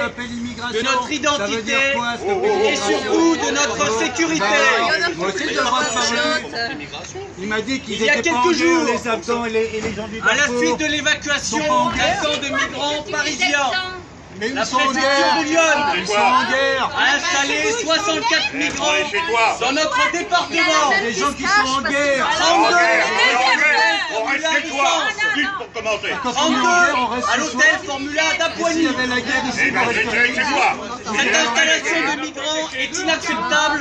de notre identité et surtout de notre sécurité. Moi aussi, j'ai le droit de parler. Il m'a dit qu'ils étaient pas en guerre, les Afghans et les gens du Darfour. À la suite de l'évacuation d'un camp de migrants parisiens, Mais ils la sont en préfecture guerre. de Lyon Ils sont en guerre. a installé 64 migrants dans notre département. Des gens qui sont en guerre. 32 On reste chez toi, vite pour commencer. Quand on est en guerre, on reste à chez l'hôtel soi. Formula S'il d'Apoigny. y avait la guerre ici, Eh on ben, resterait je reste chez toi. Cette installation de migrants est inacceptable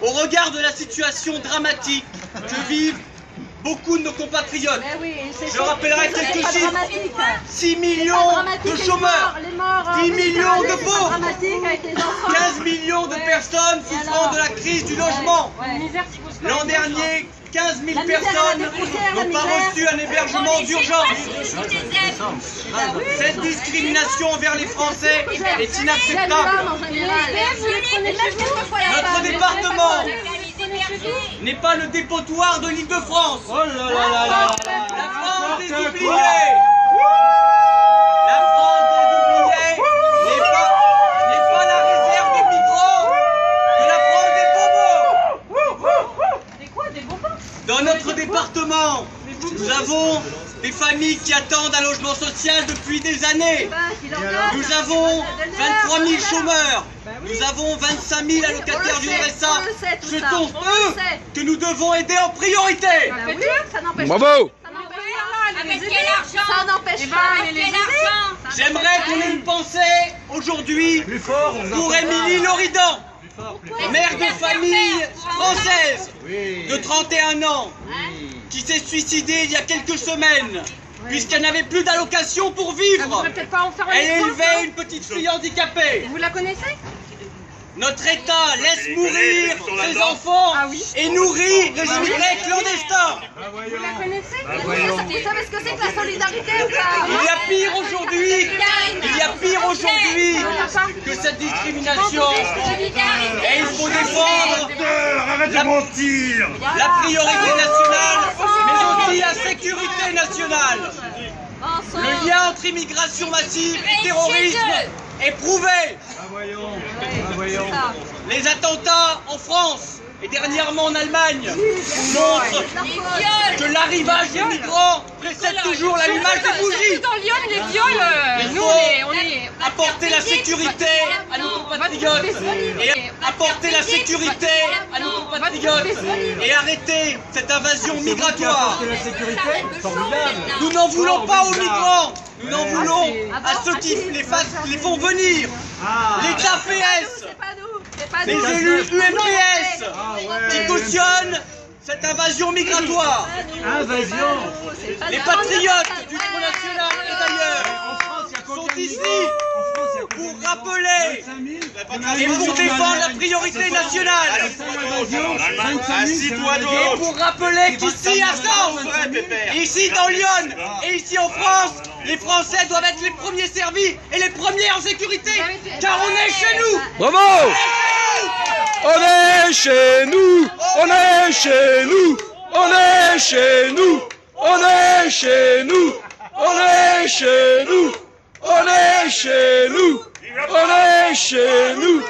au regard de la situation dramatique que vivent beaucoup de nos compatriotes. Je rappellerai quelques chiffres. 6 millions de chômeurs, 10 millions de pauvres, 15 millions de personnes souffrant de la crise du logement. L'an dernier, 15 000 personnes n'ont pas reçu un hébergement d'urgence. Cette discrimination envers les Français est inacceptable. Notre département n'est pas le dépotoir de l'Île-de-France. Oh là là là là. La France des oubliés. La France des oubliés n'est pas la réserve de migrants de la France des bobos. Dans notre département, nous avons des familles qui attendent un logement social depuis des années. Nous avons 23 000 chômeurs. Nous avons 25 000 allocataires du RSA. Ce sont eux que nous devons aider en priorité. Bravo! Avec quel argent? Ça n'empêche pas les argent. J'aimerais qu'on ait une pensée aujourd'hui pour Émilie Loridan, mère de famille française de 31 ans, qui s'est suicidée il y a quelques semaines, puisqu'elle n'avait plus d'allocation pour vivre. Elle élevait une petite fille handicapée. Vous la connaissez? Notre État laisse mourir ses enfants et nourrit les immigrés clandestins. Vous la connaissez? Vous savez ce que c'est que la solidarité ou pas? Il y a pire aujourd'hui que cette discrimination. Et il faut défendre Arrête de mentir. la priorité nationale, mais aussi la sécurité nationale. Le lien entre immigration massive et terrorisme est prouvé. Les attentats en France et dernièrement en Allemagne montrent que l'arrivage des migrants précède toujours l'allumage des bougies. Dans Lyon, les viols, Il nous faut on est... apporter la sécurité à nos compatriotes et arrêter cette invasion migratoire. La sécurité, formidable. Nous n'en voulons pas aux migrants, nous n'en voulons à ceux qui les font venir. L'État PS, les élus UMPS qui cautionnent cette invasion migratoire. Invasion. Les patriotes du Front National et d'ailleurs sont ici pour rappeler et pour défendre la priorité nationale. Et pour rappeler qu'ici à Sens, ici dans Lyon et ici en France, les Français doivent être les premiers servis et les premiers en sécurité, car on est chez nous. Bravo! On est chez nous! On est chez nous! On est chez nous! On est chez nous! On est chez nous! On est chez nous! On est chez nous!